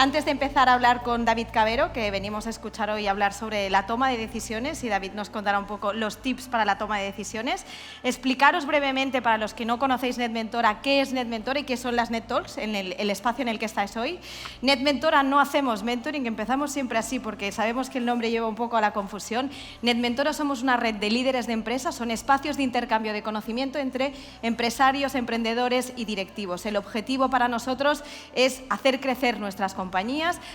Antes de empezar a hablar con David Cabero, que venimos a escuchar hoy hablar sobre la toma de decisiones, y David nos contará un poco los tips para la toma de decisiones, explicaros brevemente, para los que no conocéis NetMentora, qué es NetMentora y qué son las NetTalks, en el espacio en el que estáis hoy. NetMentora no hacemos mentoring, empezamos siempre así porque sabemos que el nombre lleva un poco a la confusión. NetMentora somos una red de líderes de empresas, son espacios de intercambio de conocimiento entre empresarios, emprendedores y directivos. El objetivo para nosotros es hacer crecer nuestras compañías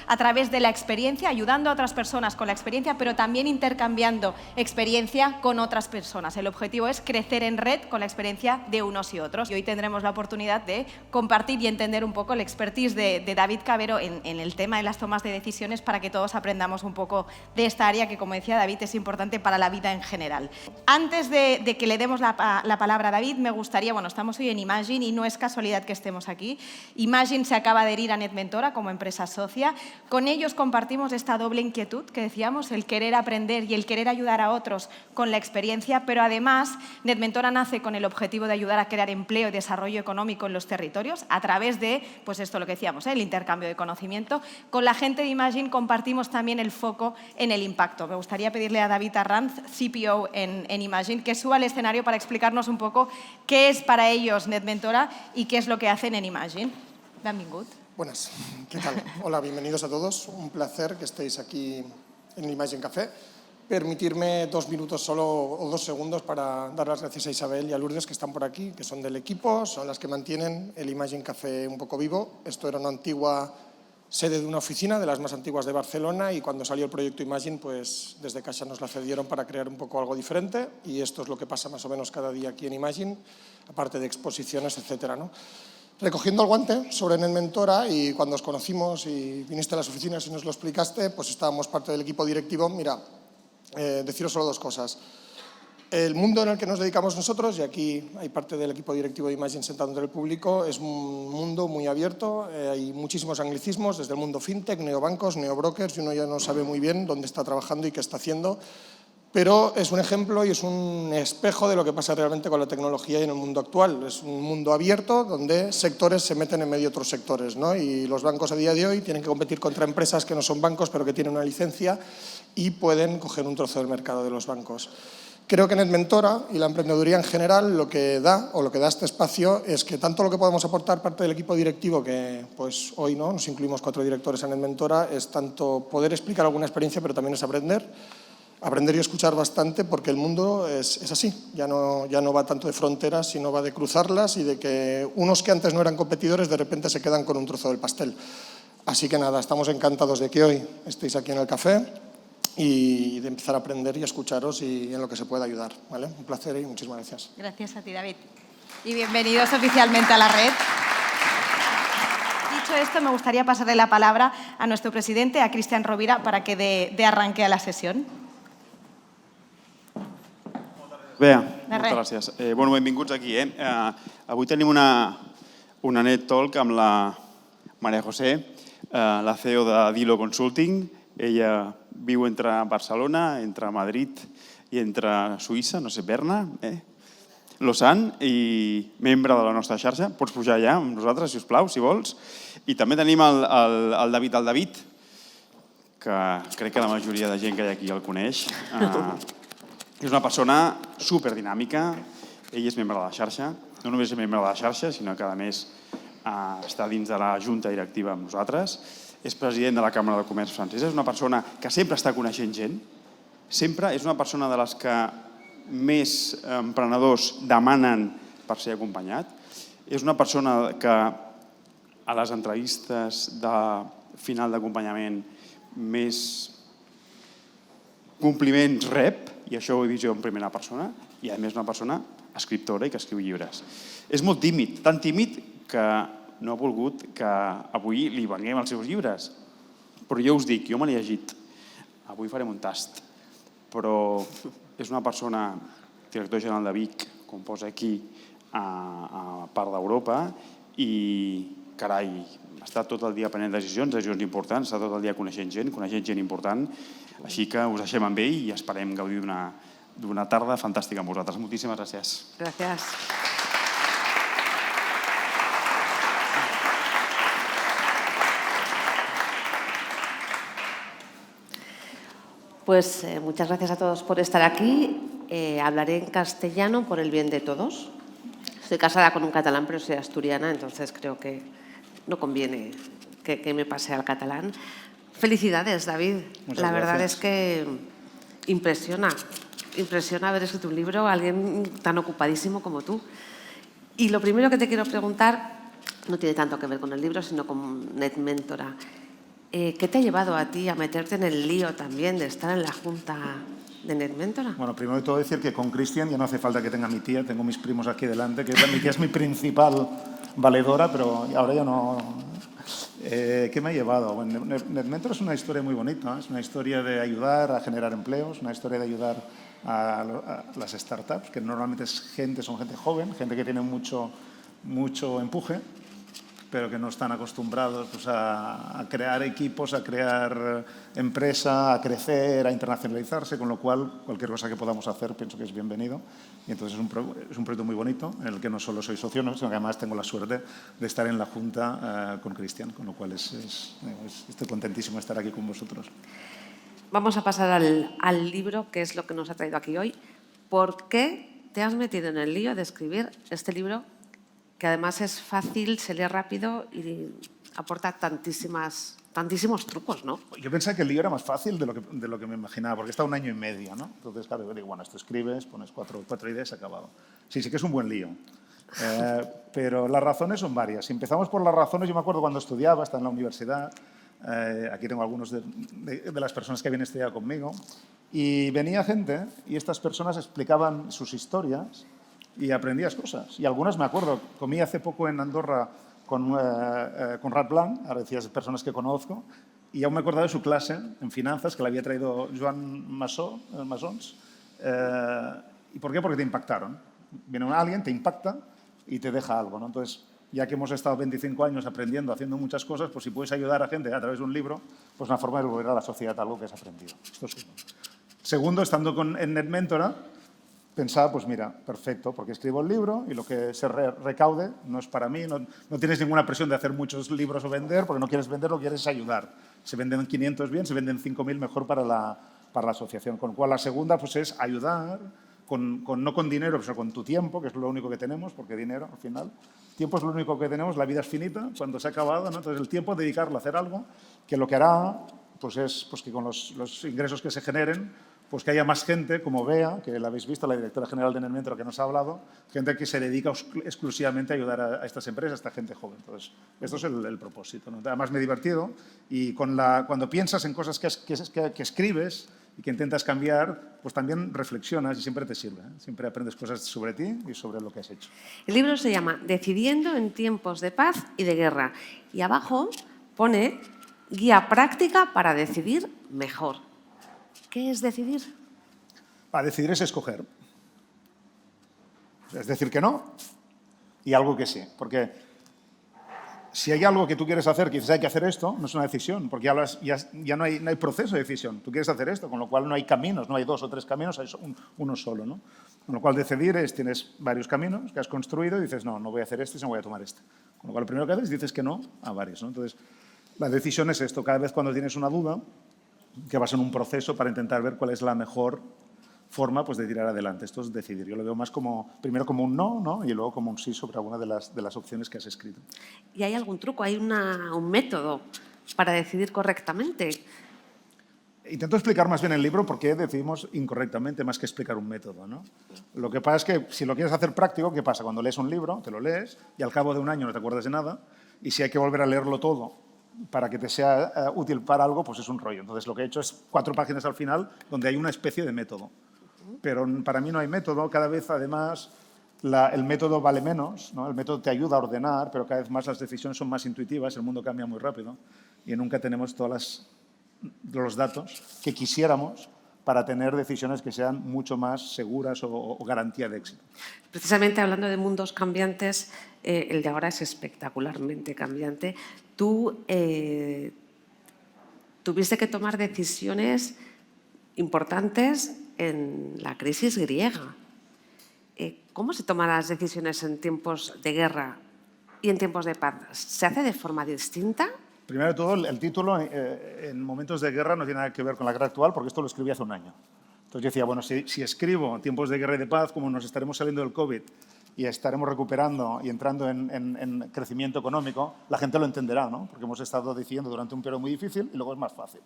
a través de la experiencia, ayudando a otras personas con la experiencia, pero también intercambiando experiencia con otras personas. El objetivo es crecer en red con la experiencia de unos y otros. Y hoy tendremos la oportunidad de compartir y entender un poco el expertise de David Cabero en el tema de las tomas de decisiones, para que todos aprendamos un poco de esta área que, como decía David, es importante para la vida en general. Antes de que le demos la palabra a David, me gustaría, bueno, estamos hoy en Imagine y no es casualidad que estemos aquí. Imagine se acaba de adherir a NetMentora como empresa socia. Con ellos compartimos esta doble inquietud que decíamos, el querer aprender y el querer ayudar a otros con la experiencia, pero además NetMentora nace con el objetivo de ayudar a crear empleo y desarrollo económico en los territorios a través de, pues esto lo que decíamos, el intercambio de conocimiento. Con la gente de Imagine compartimos también el foco en el impacto. Me gustaría pedirle a David Arranz, CPO en Imagine, que suba al escenario para explicarnos un poco qué es para ellos NetMentora y qué es lo que hacen en Imagine. Benvingut. Buenas, ¿qué tal? Hola, bienvenidos a todos. Un placer que estéis aquí en el Imagine Café. Permitirme 2 minutos solo o 2 segundos para dar las gracias a Isabel y a Lourdes, que están por aquí, que son del equipo, son las que mantienen el Imagine Café un poco vivo. Esto era una antigua sede de una oficina, de las más antiguas de Barcelona, y cuando salió el proyecto Imagine, pues desde Caixa nos la cedieron para crear un poco algo diferente, y esto es lo que pasa más o menos cada día aquí en Imagine, aparte de exposiciones, etcétera, ¿no? Recogiendo el guante sobre NetMentora, y cuando os conocimos y viniste a las oficinas y nos lo explicaste, pues estábamos parte del equipo directivo. Mira, deciros solo 2 cosas. El mundo en el que nos dedicamos nosotros, y aquí hay parte del equipo directivo de Imagine sentado entre el público, es un mundo muy abierto, hay muchísimos anglicismos, desde el mundo fintech, neobancos, neobrokers, y uno ya no sabe muy bien dónde está trabajando y qué está haciendo. Pero es un ejemplo y es un espejo de lo que pasa realmente con la tecnología y en el mundo actual. Es un mundo abierto donde sectores se meten en medio de otros sectores, ¿no? Y los bancos a día de hoy tienen que competir contra empresas que no son bancos pero que tienen una licencia y pueden coger un trozo del mercado de los bancos. Creo que NetMentora y la emprendeduría en general lo que da este espacio es que tanto lo que podemos aportar parte del equipo directivo, que pues hoy no nos incluimos 4 directores en NetMentora, es tanto poder explicar alguna experiencia, pero también es aprender y escuchar bastante, porque el mundo es así, ya no va tanto de fronteras, sino va de cruzarlas y de que unos que antes no eran competidores de repente se quedan con un trozo del pastel. Así que nada, estamos encantados de que hoy estéis aquí en el café y de empezar a aprender y a escucharos y en lo que se pueda ayudar, ¿vale? Un placer y muchísimas gracias. Gracias a ti, David. Y bienvenidos oficialmente a la red. Dicho esto, me gustaría pasarle la palabra a nuestro presidente, a Cristian Rovira, para que dé arranque a la sesión. Bé, moltes gràcies. Bueno, benvinguts aquí. Avui tenim una net talk amb la María José, la CEO de Dilo Consulting. Ella viu entre Barcelona, entre Madrid i entre Suïssa, no sé, Berna, Lausanne, i membre de la nostra xarxa. Pots pujar allà amb nosaltres, si us plau, si vols. I també tenim el David, que crec que la majoria de gent que hi ha aquí el coneix. És una persona superdinàmica, ell és membre de la xarxa, no només és membre de la xarxa, sinó que a més està dins de la junta directiva amb nosaltres, és president de la Càmera de Comerç francesa, és una persona que sempre està coneixent gent, sempre és una persona de les que més emprenedors demanen per ser acompanyat, és una persona que a les entrevistes de final d'acompanyament més compliments rep, i això ho he vist jo en primera persona, i a més una persona escriptora i que escriu llibres. És molt tímid, tan tímid que no ha volgut que avui li venguem els seus llibres. Però jo us dic, jo me l'he llegit, avui farem un tast, però és una persona, director general de Vic, com posa aquí, a part d'Europa, i carai, està tot el dia prenent decisions importants, està tot el dia coneixent gent important, així que us deixem amb ell i esperem gaudir d'una tarda fantàstica amb vosaltres. Moltíssimes gràcies. Gràcies. Pues muchas gracias a todos por estar aquí. Hablaré en castellano por el bien de todos. Estoy casada con un catalán, pero soy asturiana, entonces creo que no conviene que me pase al catalán. Felicidades, David. La verdad es que impresiona haber escrito un libro a alguien tan ocupadísimo como tú. Y lo primero que te quiero preguntar no tiene tanto que ver con el libro, sino con NetMentora. ¿Qué te ha llevado a ti a meterte en el lío también de estar en la junta de NetMentora? Bueno, primero de todo decir que con Cristian ya no hace falta que tenga mi tía, tengo mis primos aquí delante, que mi tía es mi principal valedora, pero ahora ya no... ¿Qué me ha llevado? Bueno, NetMentora es una historia muy bonita, es una historia de ayudar a generar empleos, una historia de ayudar a las startups, que normalmente son gente joven, gente que tiene mucho empuje, pero que no están acostumbrados pues, a crear equipos, a crear empresa, a crecer, a internacionalizarse, con lo cual cualquier cosa que podamos hacer pienso que es bienvenido. Y entonces es un proyecto muy bonito en el que no solo soy socio, sino que además tengo la suerte de estar en la junta con Cristian, con lo cual estoy contentísimo de estar aquí con vosotros. Vamos a pasar al libro, que es lo que nos ha traído aquí hoy. ¿Por qué te has metido en el lío de escribir este libro, que además es fácil, se lee rápido y aporta tantísimos trucos, ¿no? Yo pensaba que el lío era más fácil de lo que me imaginaba, porque está 1 año y medio, ¿no? Entonces, claro, yo digo, bueno, esto escribes, pones cuatro ideas, acabado. Sí que es un buen lío. Pero las razones son varias. Si empezamos por las razones, yo me acuerdo cuando estudiaba, estaba en la universidad, aquí tengo algunos de las personas que habían estudiado conmigo, y venía gente y estas personas explicaban sus historias y aprendías cosas. Y algunas me acuerdo, comí hace poco en Andorra con Rat Blanc, ahora decías personas que conozco, y aún me acordaba de su clase en finanzas que la había traído Joan Massons. ¿Y por qué? Porque te impactaron. Viene alguien, te impacta y te deja algo, ¿no? Entonces, ya que hemos estado 25 años aprendiendo, haciendo muchas cosas, pues si puedes ayudar a gente a través de un libro, pues una forma de devolver a la sociedad algo que has aprendido. Esto es uno. Segundo, estando en NetMentora, pensaba, pues mira, perfecto, porque escribo el libro y lo que se recaude no es para mí, no tienes ninguna presión de hacer muchos libros o vender, porque no quieres vender, lo que quieres es ayudar. Se venden 500 bien, se venden 5.000 mejor para la asociación. Con lo cual, la segunda pues, es ayudar, no con dinero, sino con tu tiempo, que es lo único que tenemos, porque dinero, al final, tiempo es lo único que tenemos, la vida es finita, cuando se ha acabado, ¿no? Entonces el tiempo dedicarlo a hacer algo que lo que hará pues es pues, que con los ingresos que se generen, pues que haya más gente, como Bea, que la habéis visto, la directora general de NetMentora que nos ha hablado, gente que se dedica exclusivamente a ayudar a estas empresas, a esta gente joven. Entonces, esto es el propósito, ¿no? Además, me he divertido y cuando piensas en cosas que escribes y que intentas cambiar, pues también reflexionas y siempre te sirve, ¿eh? Siempre aprendes cosas sobre ti y sobre lo que has hecho. El libro se llama Decidiendo en tiempos de paz y de guerra. Y abajo pone Guía práctica para decidir mejor. ¿Qué es decidir? Decidir es escoger. Es decir que no y algo que sí. Porque si hay algo que tú quieres hacer, que dices hay que hacer esto, no es una decisión, porque ya no hay proceso de decisión. Tú quieres hacer esto, con lo cual no hay caminos, no hay 2 o 3 caminos, hay uno solo, ¿no? Con lo cual decidir es, tienes varios caminos que has construido y dices, no voy a hacer este, sino voy a tomar este. Con lo cual lo primero que haces dices que no a varios, ¿no? Entonces, la decisión es esto. Cada vez cuando tienes una duda, que vas en un proceso para intentar ver cuál es la mejor forma pues, de tirar adelante. Esto es decidir. Yo lo veo más primero como un no, ¿no? Y luego como un sí sobre alguna de las opciones que has escrito. ¿Y hay algún truco, hay un método para decidir correctamente? Intento explicar más bien el libro por qué decidimos incorrectamente más que explicar un método, ¿no? Lo que pasa es que si lo quieres hacer práctico, ¿qué pasa? Cuando lees un libro, te lo lees y al cabo de 1 año no te acuerdas de nada y si hay que volver a leerlo todo para que te sea útil para algo, pues es un rollo. Entonces, lo que he hecho es 4 páginas al final donde hay una especie de método. Pero para mí no hay método. Cada vez, además, el método vale menos, ¿no? El método te ayuda a ordenar, pero cada vez más las decisiones son más intuitivas, el mundo cambia muy rápido y nunca tenemos todos los datos que quisiéramos para tener decisiones que sean mucho más seguras o garantía de éxito. Precisamente hablando de mundos cambiantes, el de ahora es espectacularmente cambiante. Tú tuviste que tomar decisiones importantes en la crisis griega. ¿Cómo se toman las decisiones en tiempos de guerra y en tiempos de paz? ¿Se hace de forma distinta? Primero de todo, el título en momentos de guerra no tiene nada que ver con la guerra actual, porque esto lo escribí hace un año. Entonces yo decía, bueno, si escribo tiempos de guerra y de paz, como nos estaremos saliendo del COVID y estaremos recuperando y entrando en crecimiento económico, la gente lo entenderá, ¿no? Porque hemos estado diciendo durante un periodo muy difícil y luego es más fácil.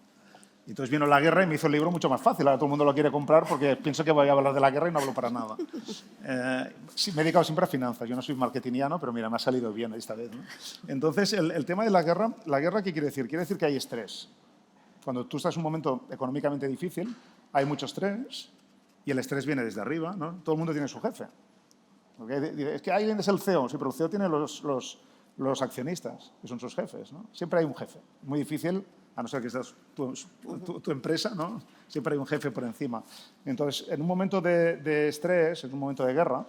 Y entonces vino la guerra y me hizo el libro mucho más fácil. Ahora todo el mundo lo quiere comprar porque pienso que voy a hablar de la guerra y no hablo para nada. Sí, me he dedicado siempre a finanzas. Yo no soy marketingiano, pero mira, me ha salido bien esta vez, ¿no? Entonces, el tema de la guerra, ¿qué quiere decir? Quiere decir que hay estrés. Cuando tú estás en un momento económicamente difícil, hay mucho estrés y el estrés viene desde arriba, ¿no? Todo el mundo tiene su jefe. Porque es que alguien es el CEO, sí, pero el CEO tiene los accionistas, que son sus jefes, ¿no? Siempre hay un jefe. Muy difícil, a no ser que seas tu empresa, ¿no? Siempre hay un jefe por encima. Entonces, en un momento de estrés, en un momento de guerra,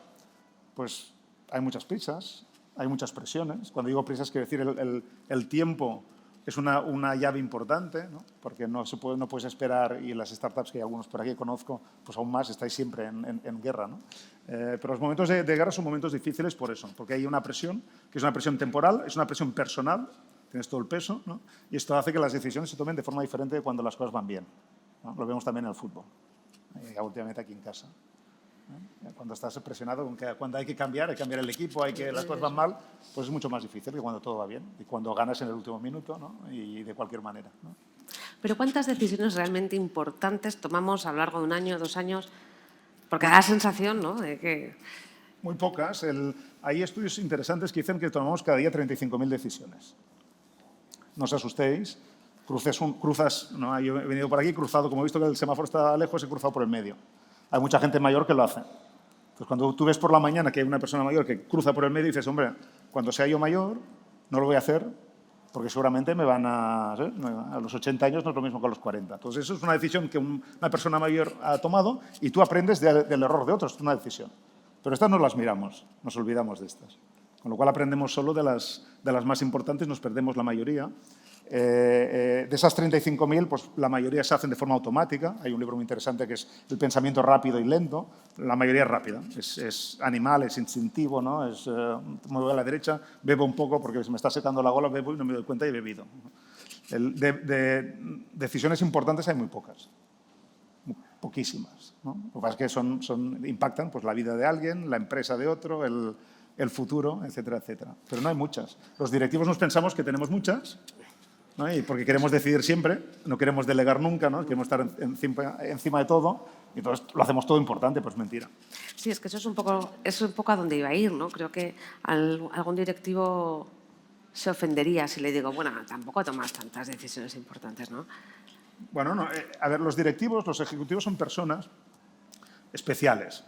pues hay muchas prisas, hay muchas presiones. Cuando digo prisas, quiero decir el tiempo es una llave importante, ¿no? Porque no puedes esperar, y en las startups que hay algunos por aquí que conozco, pues aún más, estáis siempre en guerra, ¿no? Pero los momentos de guerra son momentos difíciles por eso, porque hay una presión, que es una presión temporal, es una presión personal, tienes todo el peso, ¿no? Y esto hace que las decisiones se tomen de forma diferente de cuando las cosas van bien, ¿no? Lo vemos también en el fútbol, últimamente aquí en casa. Cuando estás presionado, cuando hay que cambiar el equipo, las cosas van mal, pues es mucho más difícil que cuando todo va bien y cuando ganas en el último minuto, ¿no? Y de cualquier manera, ¿no? Pero ¿cuántas decisiones realmente importantes tomamos a lo largo de un año, 2 años? Porque da la sensación, ¿no?, de que... Muy pocas. Hay estudios interesantes que dicen que tomamos cada día 35.000 decisiones. No os asustéis. Cruzas, ¿no? Yo he venido por aquí, cruzado, como he visto que el semáforo está lejos, he cruzado por el medio. Hay mucha gente mayor que lo hace. Entonces, cuando tú ves por la mañana que hay una persona mayor que cruza por el medio, dices, hombre, cuando sea yo mayor, no lo voy a hacer porque seguramente me van a los 80 años no es lo mismo que a los 40. Entonces, eso es una decisión que una persona mayor ha tomado y tú aprendes del error de otros, es una decisión. Pero estas no las miramos, nos olvidamos de estas. Con lo cual aprendemos solo de las más importantes, nos perdemos la mayoría. De esas 35.000, pues la mayoría se hacen de forma automática. Hay un libro muy interesante que es El pensamiento rápido y lento. La mayoría es rápida, es animal, es instintivo, ¿no? Me voy a la derecha, bebo un poco porque se me está secando la gola, bebo y no me doy cuenta y he bebido. De decisiones importantes hay muy pocas, poquísimas, ¿no? Lo que pasa es que impactan pues, la vida de alguien, la empresa de otro, el futuro, etcétera, etcétera. Pero no hay muchas. Los directivos nos pensamos que tenemos muchas, ¿no? Y porque queremos decidir siempre, no queremos delegar nunca, ¿no? Queremos estar encima de todo, y entonces lo hacemos todo importante, pues mentira. Sí, es que eso es un poco a donde iba a ir, ¿no? Creo que algún directivo se ofendería si le digo, bueno, tampoco tomas tantas decisiones importantes, ¿no? Bueno, no, a ver, los directivos, los ejecutivos son personas especiales,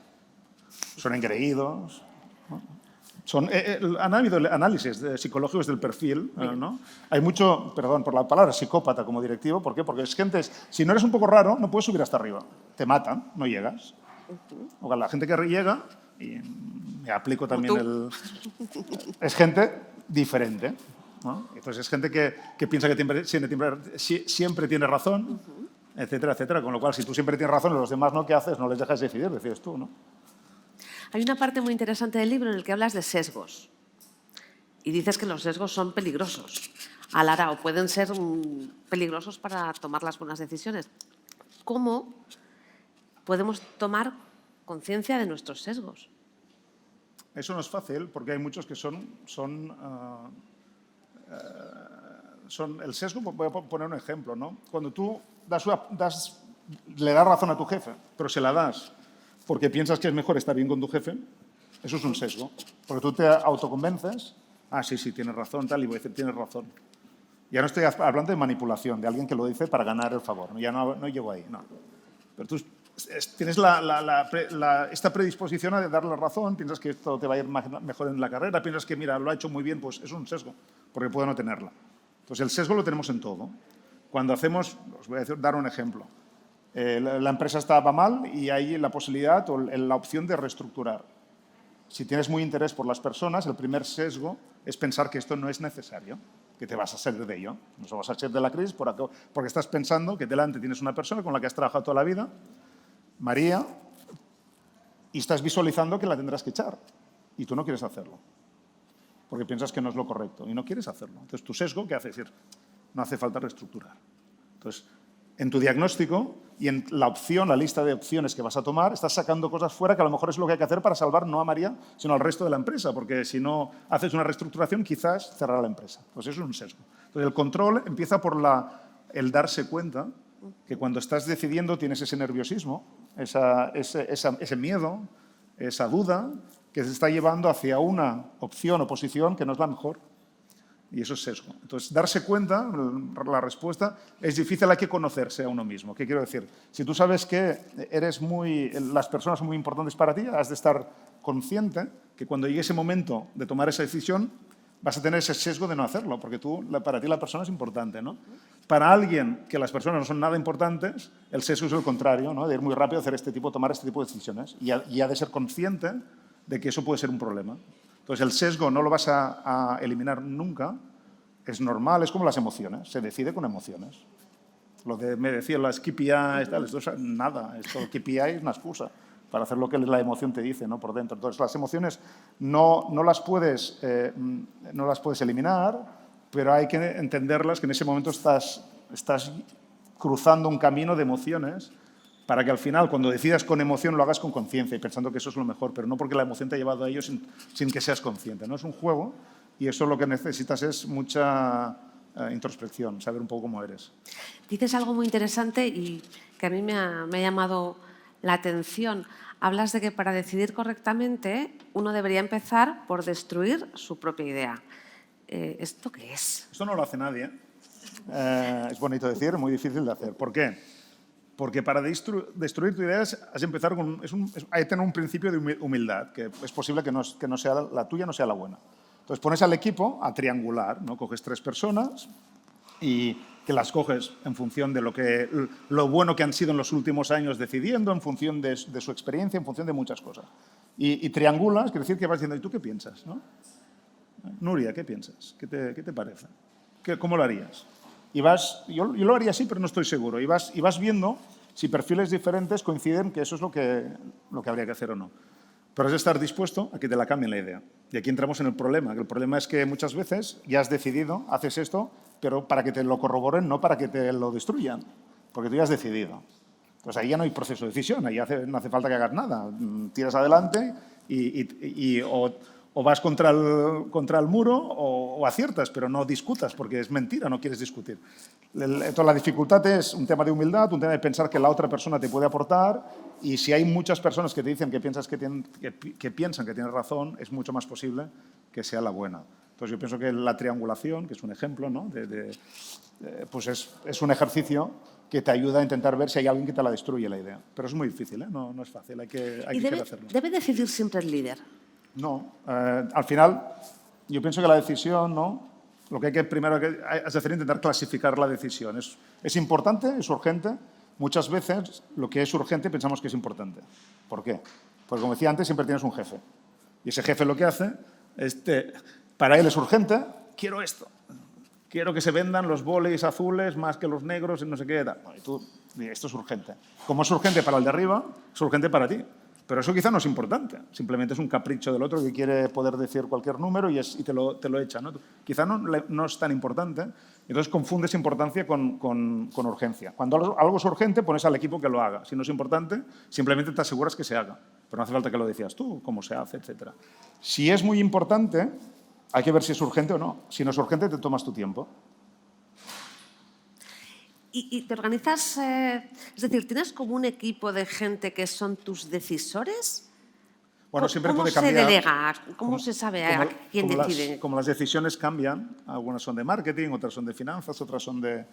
son engreídos, ¿no? Han habido análisis psicológicos del perfil, ¿no? Hay mucho, perdón por la palabra, psicópata como directivo. ¿Por qué? Porque es gente, si no eres un poco raro, no puedes subir hasta arriba. Te matan, no llegas. O la gente que llega, y me aplico también es gente diferente, ¿no? Entonces es gente que piensa que siempre tiene razón, etcétera, etcétera. Con lo cual, si tú siempre tienes razón y los demás no, ¿qué haces? No les dejas decidir, decides tú, ¿no? Hay una parte muy interesante del libro en el que hablas de sesgos y dices que los sesgos son peligrosos a la hora o pueden ser peligrosos para tomar las buenas decisiones. ¿Cómo podemos tomar conciencia de nuestros sesgos? Eso no es fácil porque hay muchos que el sesgo. Voy a poner un ejemplo, ¿no? Cuando tú le das razón a tu jefe, pero se la das porque piensas que es mejor estar bien con tu jefe, eso es un sesgo. Porque tú te autoconvences, sí, tienes razón, tal, y voy a decir, tienes razón. Ya no estoy hablando de manipulación, de alguien que lo dice para ganar el favor. Ya no llego ahí, no. Pero tú tienes esta predisposición a darle razón, piensas que esto te va a ir mejor en la carrera, piensas que, mira, lo ha hecho muy bien, pues es un sesgo, porque puedo no tenerla. Entonces, el sesgo lo tenemos en todo. Cuando hacemos, os voy a dar un ejemplo. La empresa va mal y hay la posibilidad o la opción de reestructurar. Si tienes muy interés por las personas, el primer sesgo es pensar que esto no es necesario, que te vas a salir de ello. No vas a salir de la crisis porque estás pensando que delante tienes una persona con la que has trabajado toda la vida, María, y estás visualizando que la tendrás que echar y tú no quieres hacerlo porque piensas que no es lo correcto y no quieres hacerlo. Entonces, tu sesgo, ¿qué hace? Es decir, no hace falta reestructurar. Entonces, en tu diagnóstico y en la opción, la lista de opciones que vas a tomar, estás sacando cosas fuera que a lo mejor es lo que hay que hacer para salvar no a María, sino al resto de la empresa, porque si no haces una reestructuración, quizás cerrará la empresa. Pues eso es un sesgo. Entonces, el control empieza por el darse cuenta que cuando estás decidiendo tienes ese nerviosismo, ese miedo, esa duda que se está llevando hacia una opción o posición que no es la mejor. Y eso es sesgo. Entonces, darse cuenta, la respuesta, es difícil, hay que conocerse a uno mismo. ¿Qué quiero decir? Si tú sabes que las personas son muy importantes para ti, has de estar consciente que cuando llegue ese momento de tomar esa decisión, vas a tener ese sesgo de no hacerlo, porque para ti la persona es importante, ¿no? Para alguien que las personas no son nada importantes, el sesgo es el contrario, ¿no? De ir muy rápido, tomar este tipo de decisiones. Y ha de ser consciente de que eso puede ser un problema. Entonces, el sesgo no lo vas a eliminar nunca, es normal, es como las emociones, se decide con emociones. Me decían las KPIs, esto es nada, esto KPI es una excusa para hacer lo que la emoción te dice, ¿no? Por dentro. Entonces, las emociones no las puedes eliminar, pero hay que entenderlas que en ese momento estás cruzando un camino de emociones para que al final, cuando decidas con emoción, lo hagas con conciencia y pensando que eso es lo mejor, pero no porque la emoción te ha llevado a ello sin que seas consciente, ¿no? Es un juego y eso lo que necesitas es mucha introspección, saber un poco cómo eres. Dices algo muy interesante y que a mí me ha llamado la atención. Hablas de que para decidir correctamente uno debería empezar por destruir su propia idea. ¿Esto qué es? Esto no lo hace nadie. Es bonito decir, muy difícil de hacer. ¿Por qué? Porque para destruir tu idea has de empezar hay que tener un principio de humildad, que es posible que no sea la tuya, no sea la buena. Entonces pones al equipo a triangular, ¿no? Coges 3 personas y que las coges en función de lo bueno que han sido en los últimos años decidiendo, en función de su experiencia, en función de muchas cosas. Y triangulas, quiere decir que vas diciendo, ¿y tú qué piensas? ¿No? Nuria, ¿qué piensas? ¿Qué te parece? ¿Cómo lo harías? Yo lo haría así, pero no estoy seguro. Y vas viendo si perfiles diferentes coinciden que eso es lo que habría que hacer o no. Pero has de estar dispuesto a que te la cambien la idea. Y aquí entramos en el problema. Que el problema es que muchas veces ya has decidido, haces esto, pero para que te lo corroboren, no para que te lo destruyan. Porque tú ya has decidido. Pues ahí ya no hay proceso de decisión, ahí no hace falta que hagas nada. Tiras adelante o vas contra el muro o aciertas, pero no discutas, porque es mentira, no quieres discutir. Entonces, la dificultad es un tema de humildad, un tema de pensar que la otra persona te puede aportar, y si hay muchas personas que te dicen que piensan que tienes razón, es mucho más posible que sea la buena. Entonces, yo pienso que la triangulación, que es un ejemplo, ¿no? Pues es un ejercicio que te ayuda a intentar ver si hay alguien que te la destruye la idea. Pero es muy difícil, ¿eh? No es fácil, hay que hacerlo. ¿Debe decidir siempre el líder? No. Al final, yo pienso que la decisión, ¿no? Lo que primero has de hacer es intentar clasificar la decisión. ¿Es importante? ¿Es urgente? Muchas veces lo que es urgente pensamos que es importante. ¿Por qué? Porque, como decía antes, siempre tienes un jefe. Y ese jefe lo que hace es, para él es urgente, quiero esto. Quiero que se vendan los bolis azules más que los negros y no sé qué. Y tú, esto es urgente. Como es urgente para el de arriba, es urgente para ti. Pero eso quizá no es importante. Simplemente es un capricho del otro que quiere poder decir cualquier número y te lo echa, ¿no? Quizá no es tan importante. Entonces confundes importancia con urgencia. Cuando algo es urgente, pones al equipo que lo haga. Si no es importante, simplemente te aseguras que se haga. Pero no hace falta que lo decías tú, cómo se hace, etc. Si es muy importante, hay que ver si es urgente o no. Si no es urgente, te tomas tu tiempo. ¿Y te organizas, es decir, tienes como un equipo de gente que son tus decisores? Bueno, siempre puede cambiar. ¿Cómo se delega? ¿Cómo se sabe a quién decide? Como las decisiones cambian, algunas son de marketing, otras son de finanzas, otras son de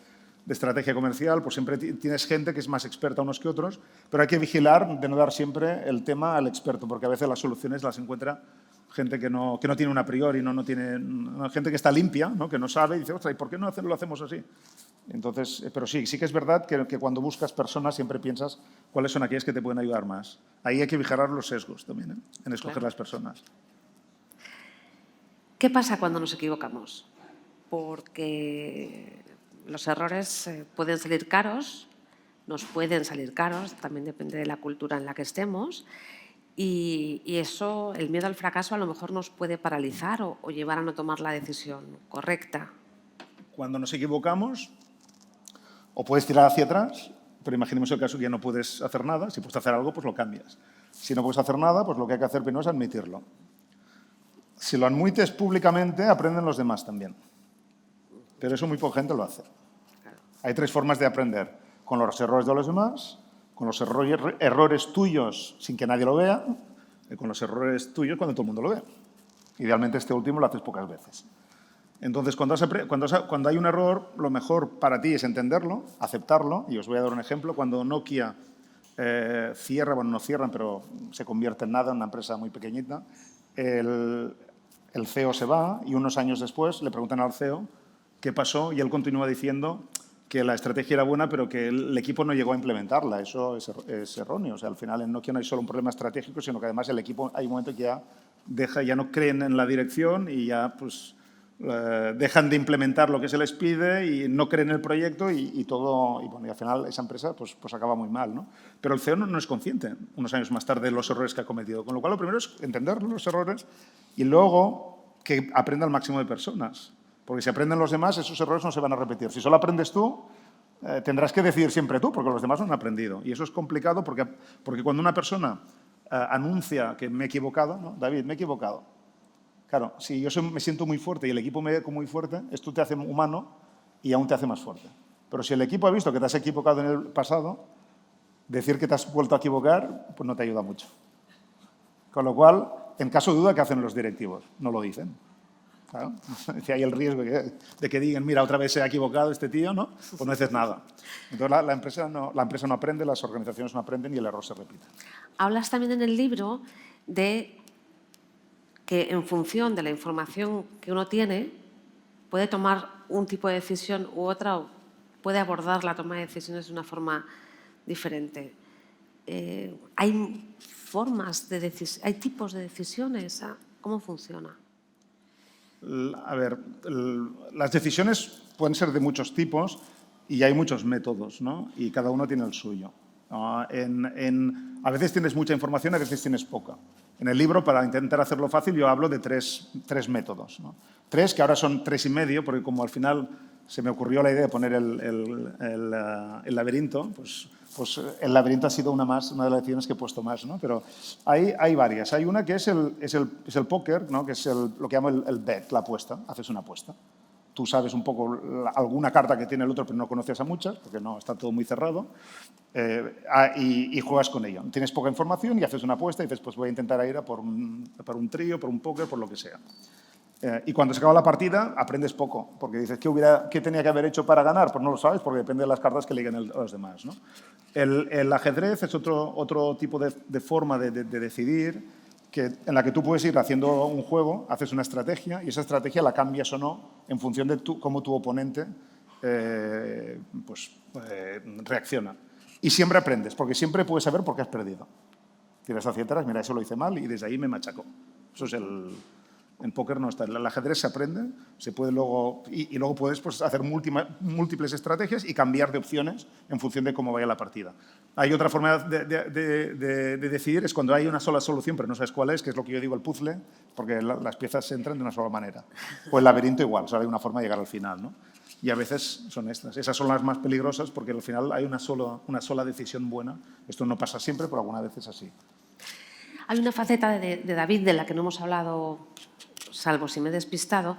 estrategia comercial, pues siempre tienes gente que es más experta unos que otros, pero hay que vigilar de no dar siempre el tema al experto, porque a veces las soluciones las encuentra gente que no tiene un a priori, no tiene gente que está limpia, ¿no? Que no sabe y dice, ostras, ¿y por qué no lo hacemos así? Entonces, pero sí que es verdad que cuando buscas personas siempre piensas cuáles son aquellas que te pueden ayudar más. Ahí hay que vigilar los sesgos también, ¿eh? En escoger las personas. ¿Qué pasa cuando nos equivocamos? Porque los errores pueden salir caros, nos pueden salir caros, también depende de la cultura en la que estemos, y eso, el miedo al fracaso a lo mejor nos puede paralizar o llevar a no tomar la decisión correcta. Cuando nos equivocamos, o puedes tirar hacia atrás, pero imaginemos el caso que ya no puedes hacer nada. Si puedes hacer algo, pues lo cambias. Si no puedes hacer nada, pues lo que hay que hacer primero es admitirlo. Si lo admites públicamente, aprenden los demás también. Pero eso muy poca gente lo hace. Hay 3 formas de aprender. Con los errores de los demás, con los errores tuyos sin que nadie lo vea, y con los errores tuyos cuando todo el mundo lo ve. Idealmente este último lo haces pocas veces. Entonces, cuando hay un error, lo mejor para ti es entenderlo, aceptarlo. Y os voy a dar un ejemplo. Cuando Nokia cierra, bueno, no cierran, pero se convierte en nada, en una empresa muy pequeñita, el CEO se va y unos años después le preguntan al CEO qué pasó y él continúa diciendo que la estrategia era buena, pero que el equipo no llegó a implementarla. Eso es erróneo. O sea, al final en Nokia no hay solo un problema estratégico, sino que además el equipo hay un momento que ya no creen en la dirección y ya pues dejan de implementar lo que se les pide y no creen en el proyecto y todo. Y bueno, y al final esa empresa pues acaba muy mal, ¿no? Pero el CEO no es consciente unos años más tarde de los errores que ha cometido. Con lo cual lo primero es entender los errores y luego que aprenda el máximo de personas. Porque si aprenden los demás, esos errores no se van a repetir. Si solo aprendes tú, tendrás que decidir siempre tú, porque los demás no han aprendido. Y eso es complicado porque cuando una persona anuncia que me he equivocado, ¿no? David, me he equivocado. Claro, si yo me siento muy fuerte y el equipo me ve como muy fuerte, esto te hace humano y aún te hace más fuerte. Pero si el equipo ha visto que te has equivocado en el pasado, decir que te has vuelto a equivocar, pues no te ayuda mucho. Con lo cual, en caso de duda, ¿qué hacen los directivos? No lo dicen. Claro. Si hay el riesgo de que digan, mira, otra vez se ha equivocado este tío, ¿no? Pues no haces nada. Entonces la empresa no aprende, las organizaciones no aprenden y el error se repite. Hablas también en el libro de que en función de la información que uno tiene, puede tomar un tipo de decisión u otra, o puede abordar la toma de decisiones de una forma diferente. ¿Hay hay tipos de decisiones? ¿Cómo funciona? A ver, las decisiones pueden ser de muchos tipos y hay muchos métodos, ¿no? Y cada uno tiene el suyo. A veces tienes mucha información, a veces tienes poca. En el libro, para intentar hacerlo fácil, yo hablo de tres métodos, ¿no? 3, que ahora son 3,5, porque como al final se me ocurrió la idea de poner el laberinto, pues el laberinto ha sido una de las lecciones que he puesto más, ¿no? Pero hay varias. Hay una que es el póker, ¿no? Que es lo que llamo el bet, la apuesta. Haces una apuesta. Tú sabes un poco alguna carta que tiene el otro, pero no conoces a muchas, porque no, está todo muy cerrado, y juegas con ello. Tienes poca información y haces una apuesta y dices, pues voy a intentar ir a por un trío, por un póker, por lo que sea. Y cuando se acaba la partida, aprendes poco, porque dices, ¿qué tenía que haber hecho para ganar? Pues no lo sabes, porque depende de las cartas que liguen a los demás, ¿no? El ajedrez es otro tipo de forma de decidir, en la que tú puedes ir haciendo un juego, haces una estrategia, y esa estrategia la cambias o no en función de cómo tu oponente reacciona. Y siempre aprendes, porque siempre puedes saber por qué has perdido. Tiras hacia atrás, mira, eso lo hice mal, y desde ahí me machaco. Eso es En póker no está. El ajedrez se aprende, se puede luego, y luego puedes hacer múltiples estrategias y cambiar de opciones en función de cómo vaya la partida. Hay otra forma de decidir, es cuando hay una sola solución, pero no sabes cuál es, que es lo que yo digo, el puzzle, porque las piezas se entran de una sola manera. O el laberinto igual, hay una forma de llegar al final, ¿no? Y a veces son estas. Esas son las más peligrosas porque al final hay una sola decisión buena. Esto no pasa siempre, pero alguna vez es así. Hay una faceta de David de la que no hemos hablado, salvo si me he despistado,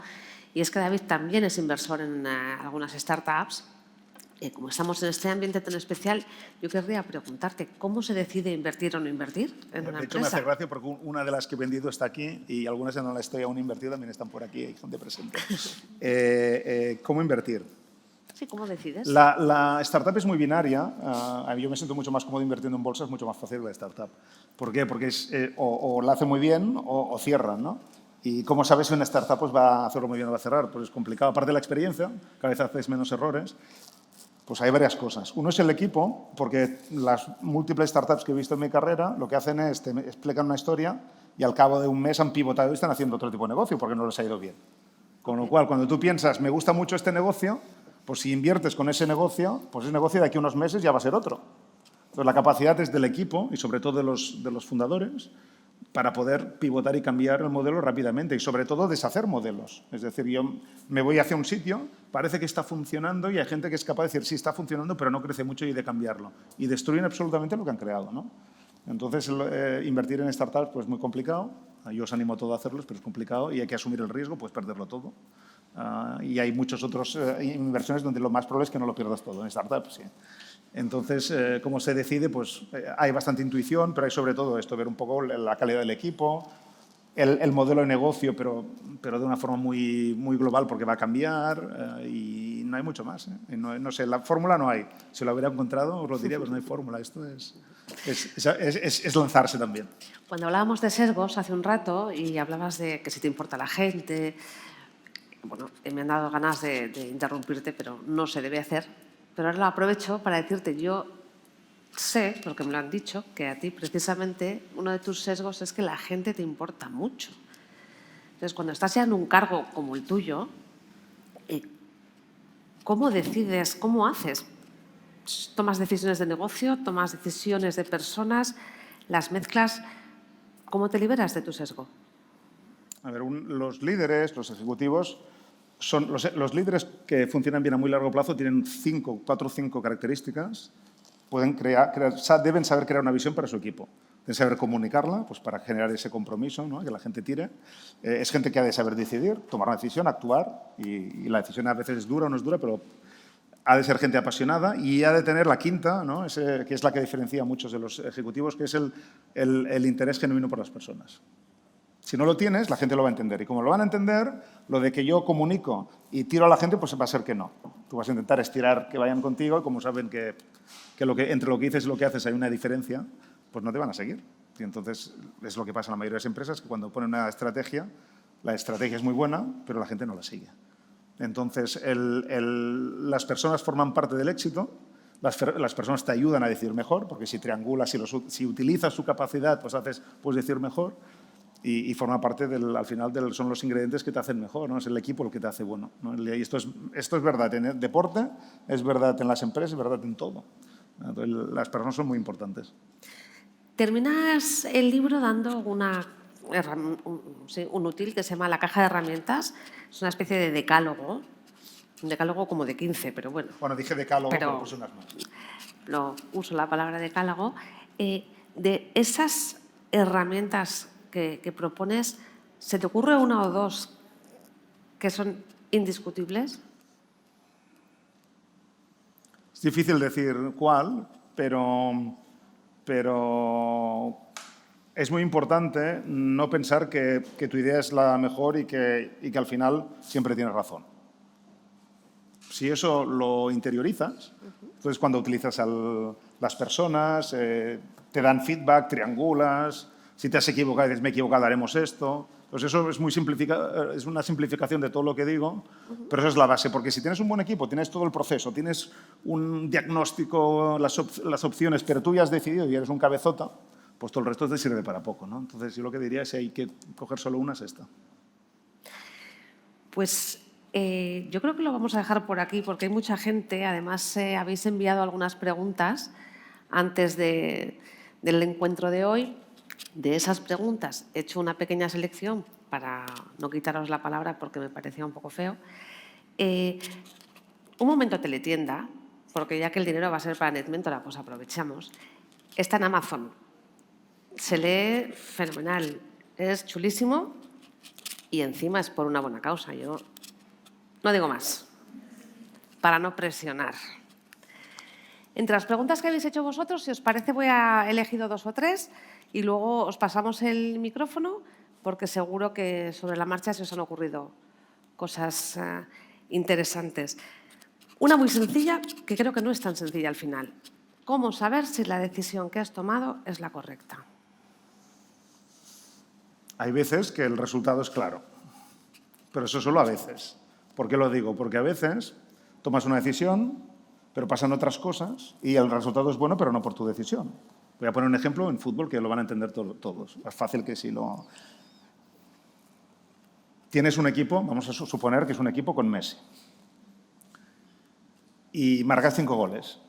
y es que David también es inversor en algunas startups. Como estamos en este ambiente tan especial, yo querría preguntarte, ¿cómo se decide invertir o no invertir en una empresa? De hecho, me hace gracia porque una de las que he vendido está aquí y algunas ya no las estoy aún invertido, también están por aquí y son de presente. ¿Cómo invertir? Sí, ¿cómo decides? La startup es muy binaria. Yo me siento mucho más cómodo invirtiendo en bolsa, es mucho más fácil la startup. ¿Por qué? Porque o la hace muy bien o cierran, ¿no? ¿Y cómo sabes si una startup pues, va a hacerlo muy bien o va a cerrar? Pues es complicado. Aparte de la experiencia, cada vez haces menos errores. Pues hay varias cosas. Uno es el equipo, porque las múltiples startups que he visto en mi carrera lo que hacen es te explican una historia y al cabo de un mes han pivotado y están haciendo otro tipo de negocio porque no les ha ido bien. Con lo cual, cuando tú piensas, me gusta mucho este negocio, pues si inviertes con ese negocio, pues ese negocio de aquí a unos meses ya va a ser otro. Entonces, la capacidad es del equipo y sobre todo de los fundadores para poder pivotar y cambiar el modelo rápidamente y, sobre todo, deshacer modelos. Es decir, yo me voy hacia un sitio, parece que está funcionando y hay gente que es capaz de decir, sí, está funcionando, pero no crece mucho y de cambiarlo. Y destruyen absolutamente lo que han creado, ¿no? Entonces, invertir en startups pues, es muy complicado. Yo os animo a todos a hacerlos, pero es complicado y hay que asumir el riesgo, puedes perderlo todo. Y hay muchas otras inversiones donde lo más probable es que no lo pierdas todo. En startups, sí. Entonces, ¿cómo se decide? Pues hay bastante intuición, pero hay sobre todo esto, ver un poco la calidad del equipo, el modelo de negocio, pero de una forma muy global porque va a cambiar y no hay mucho más. No sé, la fórmula no hay. Si lo hubiera encontrado, os lo diría, pues no hay fórmula. Esto es lanzarse también. Cuando hablábamos de sesgos hace un rato y hablabas de que si te importa la gente, bueno, me han dado ganas de interrumpirte, pero no se debe hacer. Pero ahora lo aprovecho para decirte, yo sé, porque me lo han dicho, que a ti precisamente uno de tus sesgos es que la gente te importa mucho. Entonces, cuando estás ya en un cargo como el tuyo, ¿cómo decides, cómo haces? ¿Tomas decisiones de negocio, tomas decisiones de personas, las mezclas? ¿Cómo te liberas de tu sesgo? A ver, los líderes, los ejecutivos, los líderes que funcionan bien a muy largo plazo tienen 4 o 5 características. Deben saber crear una visión para su equipo. Deben saber comunicarla pues, para generar ese compromiso, ¿no? Que la gente tire. Es gente que ha de saber decidir, tomar una decisión, actuar. Y la decisión a veces es dura o no es dura, pero ha de ser gente apasionada y ha de tener la quinta, ¿no? Que es la que diferencia a muchos de los ejecutivos, que es el interés genuino por las personas. Si no lo tienes, la gente lo va a entender. Y como lo van a entender, lo de que yo comunico y tiro a la gente, pues va a ser que no. Tú vas a intentar estirar que vayan contigo y como saben que entre lo que dices y lo que haces hay una diferencia, pues no te van a seguir. Y entonces es lo que pasa en la mayoría de las empresas, que cuando ponen una estrategia, la estrategia es muy buena, pero la gente no la sigue. Entonces, las personas forman parte del éxito, las personas te ayudan a decir mejor, porque si triangulas, si utilizas su capacidad, pues puedes decir mejor. Y forma parte, al final, son los ingredientes que te hacen mejor, ¿no? Es el equipo el que te hace bueno, ¿no? Y esto es verdad en el deporte, es verdad en las empresas, es verdad en todo. Entonces, las personas son muy importantes. Terminas el libro dando un útil que se llama La caja de herramientas. Es una especie de decálogo, un decálogo como de 15, pero bueno. Bueno, dije decálogo, pero puse unas más. Uso la palabra decálogo. De esas herramientas que propones, ¿se te ocurre una o dos que son indiscutibles? Es difícil decir cuál, pero es muy importante no pensar que tu idea es la mejor y que al final siempre tienes razón. Si eso lo interiorizas, entonces cuando utilizas a las personas, te dan feedback, triangulas. Si te has equivocado, dices, me he equivocado, haremos esto. Pues eso es una simplificación de todo lo que digo, pero eso es la base. Porque si tienes un buen equipo, tienes todo el proceso, tienes un diagnóstico, las opciones, pero tú ya has decidido y eres un cabezota, pues todo el resto te sirve para poco, ¿no? Entonces, yo lo que diría es que hay que coger solo una, es esta. Pues yo creo que lo vamos a dejar por aquí porque hay mucha gente. Además, habéis enviado algunas preguntas antes del encuentro de hoy. De esas preguntas he hecho una pequeña selección para no quitaros la palabra porque me parecía un poco feo. Un momento teletienda, porque ya que el dinero va a ser para NetMentora, pues aprovechamos. Está en Amazon. Se lee fenomenal. Es chulísimo y encima es por una buena causa. Yo no digo más, para no presionar. Entre las preguntas que habéis hecho vosotros, si os parece, he elegido 2 o 3 y luego os pasamos el micrófono porque seguro que sobre la marcha se os han ocurrido cosas interesantes. Una muy sencilla, que creo que no es tan sencilla al final. ¿Cómo saber si la decisión que has tomado es la correcta? Hay veces que el resultado es claro, pero eso solo a veces. ¿Por qué lo digo? Porque a veces tomas una decisión, pero pasan otras cosas y el resultado es bueno, pero no por tu decisión. Voy a poner un ejemplo en fútbol que lo van a entender todos. Es fácil que si lo... Tienes un equipo, vamos a suponer que es un equipo con Messi. Y marcas 5 goles.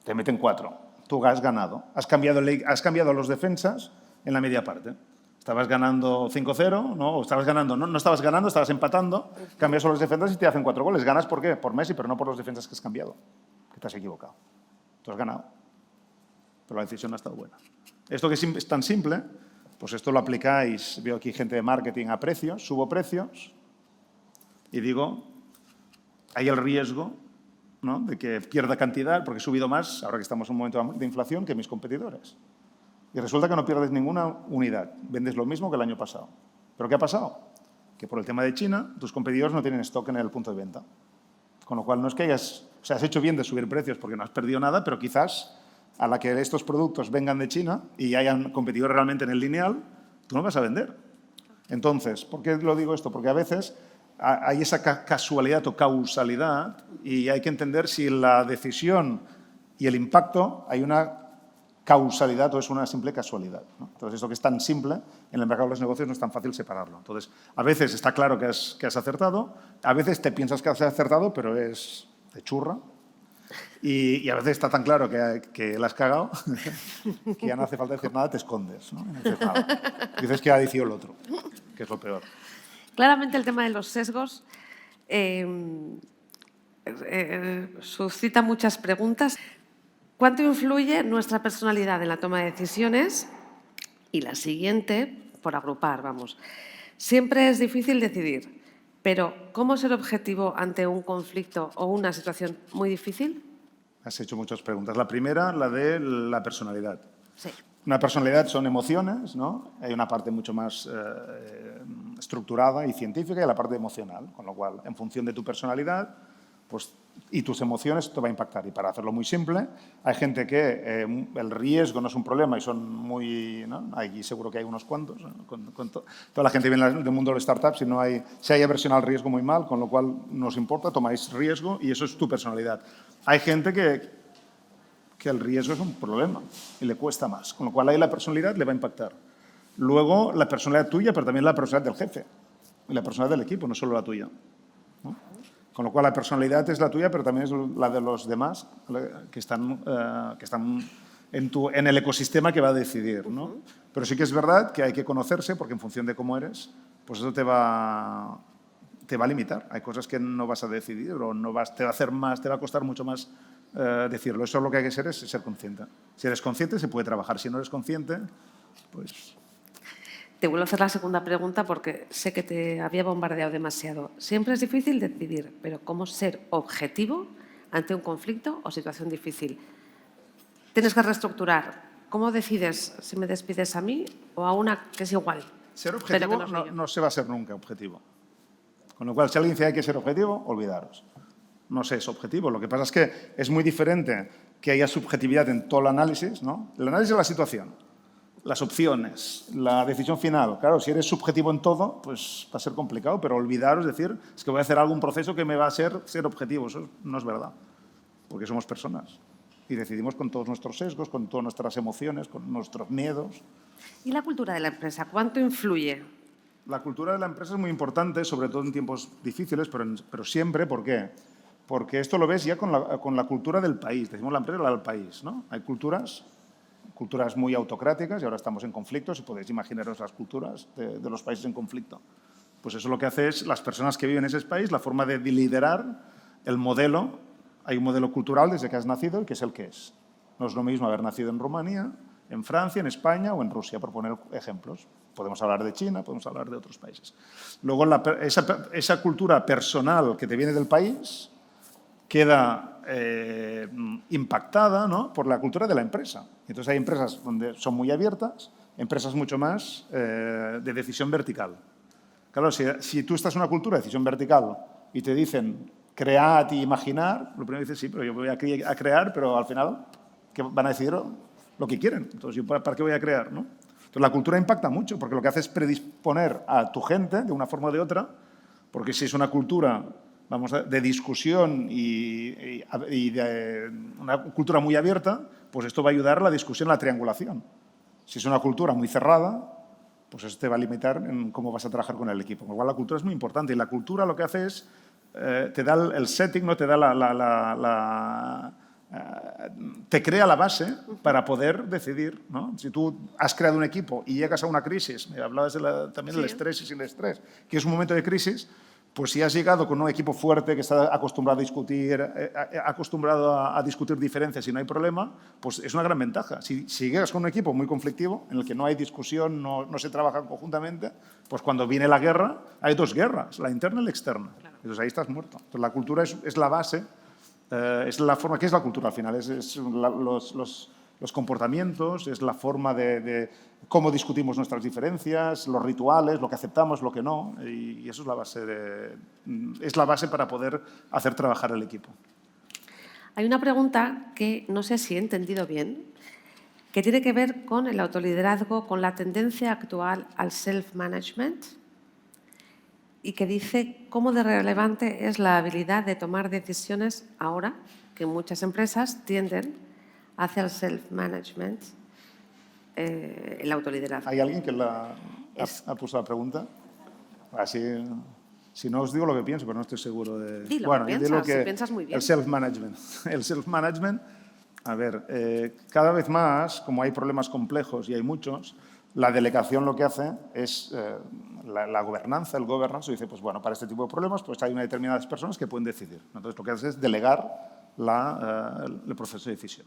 Te meten 4. Tú has ganado. Has cambiado a los defensas en la media parte. Estabas ganando 5-0, ¿no? O estabas ganando, no estabas ganando, estabas empatando, cambias a los defensas y te hacen 4 goles. ¿Ganas por qué? Por Messi, pero no por los defensas que has cambiado, que te has equivocado. Tú has ganado, pero la decisión no ha estado buena. Esto que es tan simple, pues esto lo aplicáis, veo aquí gente de marketing a precios, subo precios y digo, hay el riesgo, ¿no?, de que pierda cantidad porque he subido más, ahora que estamos en un momento de inflación, que mis competidores. Y resulta que no pierdes ninguna unidad, vendes lo mismo que el año pasado. ¿Pero qué ha pasado? Que por el tema de China, tus competidores no tienen stock en el punto de venta. Con lo cual no es que has hecho bien de subir precios porque no has perdido nada, pero quizás a la que estos productos vengan de China y hayan competidores realmente en el lineal, tú no vas a vender. Entonces, ¿por qué lo digo esto? Porque a veces hay esa casualidad o causalidad y hay que entender si la decisión y el impacto hay una causalidad o es una simple casualidad, ¿no? Entonces, esto que es tan simple, en el mercado de los negocios no es tan fácil separarlo. Entonces, a veces está claro que has acertado, a veces te piensas que has acertado, pero es de churra, y a veces está tan claro que la has cagado que ya no hace falta decir nada, te escondes, ¿no? No dices nada. Dices que ha dicho el otro, que es lo peor. Claramente el tema de los sesgos suscita muchas preguntas. ¿Cuánto influye nuestra personalidad en la toma de decisiones? Y la siguiente, por agrupar, vamos. Siempre es difícil decidir, pero ¿cómo ser objetivo ante un conflicto o una situación muy difícil? Has hecho muchas preguntas. La primera, la de la personalidad. Sí. Una personalidad son emociones, ¿no? Hay una parte mucho más estructurada y científica y la parte emocional, con lo cual, en función de tu personalidad pues, y tus emociones, te va a impactar. Y para hacerlo muy simple, hay gente que el riesgo no es un problema y son muy... ¿no? Aquí seguro que hay unos cuantos, ¿no? Toda la gente viene del mundo de las startups y si hay aversión al riesgo muy mal, con lo cual no os importa, tomáis riesgo y eso es tu personalidad. Hay gente que el riesgo es un problema y le cuesta más, con lo cual ahí la personalidad le va a impactar. Luego, la personalidad tuya, pero también la personalidad del jefe y la personalidad del equipo, no solo la tuya, ¿no? Con lo cual, la personalidad es la tuya, pero también es la de los demás que están en el ecosistema que va a decidir, ¿no? Pero sí que es verdad que hay que conocerse, porque en función de cómo eres, pues eso te va a limitar. Hay cosas que no vas a decidir o te va a hacer más, te va a costar mucho más decirlo. Eso lo que hay que ser es ser consciente. Si eres consciente, se puede trabajar. Si no eres consciente, pues... Te vuelvo a hacer la segunda pregunta porque sé que te había bombardeado demasiado. Siempre es difícil decidir, pero ¿cómo ser objetivo ante un conflicto o situación difícil? Tienes que reestructurar. ¿Cómo decides si me despides a mí o a una que es igual? Ser objetivo no se va a ser nunca objetivo. Con lo cual, si alguien dice hay que ser objetivo, olvidaros. No se es objetivo. Lo que pasa es que es muy diferente que haya subjetividad en todo el análisis, ¿no? El análisis de la situación, las opciones, la decisión final. Claro, si eres subjetivo en todo, pues va a ser complicado, pero olvidaros, decir, es que voy a hacer algún proceso que me va a ser objetivo. Eso no es verdad, porque somos personas y decidimos con todos nuestros sesgos, con todas nuestras emociones, con nuestros miedos. ¿Y la cultura de la empresa? ¿Cuánto influye? La cultura de la empresa es muy importante, sobre todo en tiempos difíciles, pero siempre, ¿por qué? Porque esto lo ves ya con la cultura del país. Decimos la empresa, la del país, ¿no? Hay culturas muy autocráticas y ahora estamos en conflictos y podéis imaginaros las culturas de los países en conflicto. Pues eso lo que hace es las personas que viven en ese país, la forma de liderar, el modelo. Hay un modelo cultural desde que has nacido y que es el que es. No es lo mismo haber nacido en Rumanía, en Francia, en España o en Rusia, por poner ejemplos. Podemos hablar de China, podemos hablar de otros países. Luego, esa cultura personal que te viene del país queda impactada, ¿no?, por la cultura de la empresa. Entonces, hay empresas donde son muy abiertas, empresas mucho más de decisión vertical. Claro, si tú estás en una cultura de decisión vertical y te dicen cread y imaginar, lo primero dices, sí, pero yo voy a crear, pero al final que van a decidir lo que quieren. Entonces, ¿yo para qué voy a crear, no? Entonces, la cultura impacta mucho, porque lo que hace es predisponer a tu gente, de una forma o de otra, porque si es una cultura, de discusión y de una cultura muy abierta, pues esto va a ayudar a la discusión, a la triangulación. Si es una cultura muy cerrada, pues eso te va a limitar en cómo vas a trabajar con el equipo. Con lo cual, la cultura es muy importante y la cultura lo que hace es, te da el setting, ¿no? Te da te crea la base para poder decidir, ¿no? Si tú has creado un equipo y llegas a una crisis, me hablabas también del estrés y sin estrés, que es un momento de crisis, pues si has llegado con un equipo fuerte que está acostumbrado a discutir diferencias y no hay problema, pues es una gran ventaja. Si llegas con un equipo muy conflictivo, en el que no hay discusión, no se trabaja conjuntamente, pues cuando viene la guerra, hay dos guerras, la interna y la externa. Claro. Entonces ahí estás muerto. Entonces la cultura es la base, es la forma. ¿Qué es la cultura al final? Los comportamientos, es la forma de cómo discutimos nuestras diferencias, los rituales, lo que aceptamos, lo que no, y eso es la base para poder hacer trabajar el equipo. Hay una pregunta que no sé si he entendido bien, que tiene que ver con el autoliderazgo, con la tendencia actual al self-management, y que dice cómo de relevante es la habilidad de tomar decisiones ahora que muchas empresas tienden hacia el self-management, el autoliderazgo. ¿Hay alguien que ha puesto la pregunta? Así, si no os digo lo que pienso, pero no estoy seguro de... Dilo, bueno, piensas muy bien. El self-management. El self-management, a ver, cada vez más, como hay problemas complejos y hay muchos, la delegación lo que hace es la gobernanza, el governance, dice, pues bueno, para este tipo de problemas pues hay unas determinadas personas que pueden decidir. Entonces lo que hace es delegar el proceso de decisión.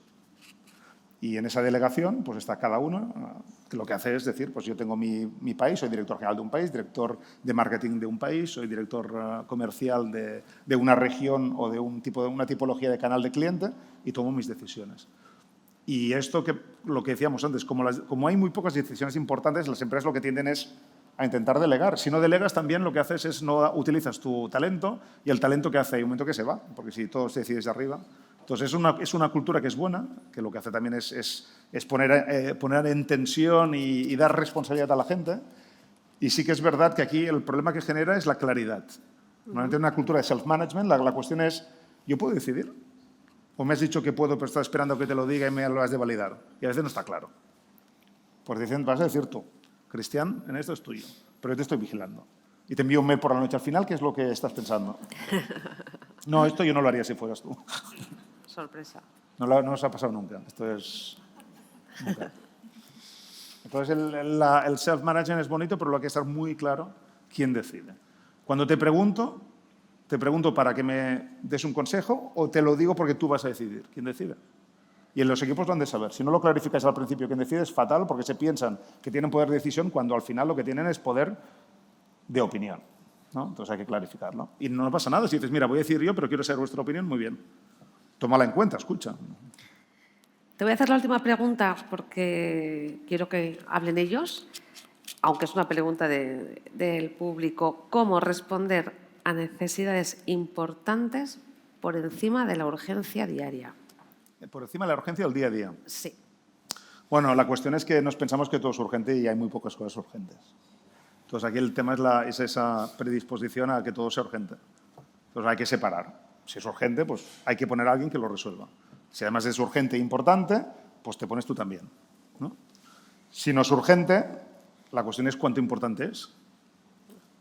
Y en esa delegación pues está cada uno, que lo que hace es decir, pues yo tengo mi país, soy director general de un país, director de marketing de un país, soy director comercial de una región o de una tipología de canal de cliente y tomo mis decisiones. Y esto, lo que decíamos antes, como hay muy pocas decisiones importantes, las empresas lo que tienden es a intentar delegar. Si no delegas, también lo que haces es no utilizas tu talento y el talento que hace hay un momento que se va, porque si todo se decide desde arriba. Entonces, es una cultura que es buena, que lo que hace también es poner en tensión y dar responsabilidad a la gente. Y sí que es verdad que aquí el problema que genera es la claridad. Normalmente en una cultura de self-management la cuestión es, ¿yo puedo decidir? ¿O me has dicho que puedo, pero estás esperando que te lo diga y me lo has de validar? Y a veces no está claro. Pues dicen, vas a decir tú, Cristian, en esto es tuyo, pero yo te estoy vigilando. Y te envío un mail por la noche al final, ¿qué es lo que estás pensando? No, esto yo no lo haría si fueras tú. Sorpresa. No nos ha pasado nunca. Esto es... Nunca. Entonces, el self-management es bonito, pero lo que hay que estar muy claro quién decide. Cuando te pregunto para que me des un consejo o te lo digo porque tú vas a decidir. ¿Quién decide? Y en los equipos lo han de saber. Si no lo clarificas al principio quién decide, es fatal porque se piensan que tienen poder de decisión cuando al final lo que tienen es poder de opinión, ¿no? Entonces hay que clarificarlo. Y no pasa nada si dices, mira, voy a decir yo, pero quiero saber vuestra opinión, muy bien. Tómala en cuenta, escucha. Te voy a hacer la última pregunta porque quiero que hablen ellos, aunque es una pregunta del público. ¿Cómo responder a necesidades importantes por encima de la urgencia diaria? ¿Por encima de la urgencia del día a día? Sí. Bueno, la cuestión es que nos pensamos que todo es urgente y hay muy pocas cosas urgentes. Entonces aquí el tema es esa predisposición a que todo sea urgente. Entonces hay que separar. Si es urgente, pues hay que poner a alguien que lo resuelva. Si además es urgente e importante, pues te pones tú también, ¿no? Si no es urgente, la cuestión es cuánto importante es.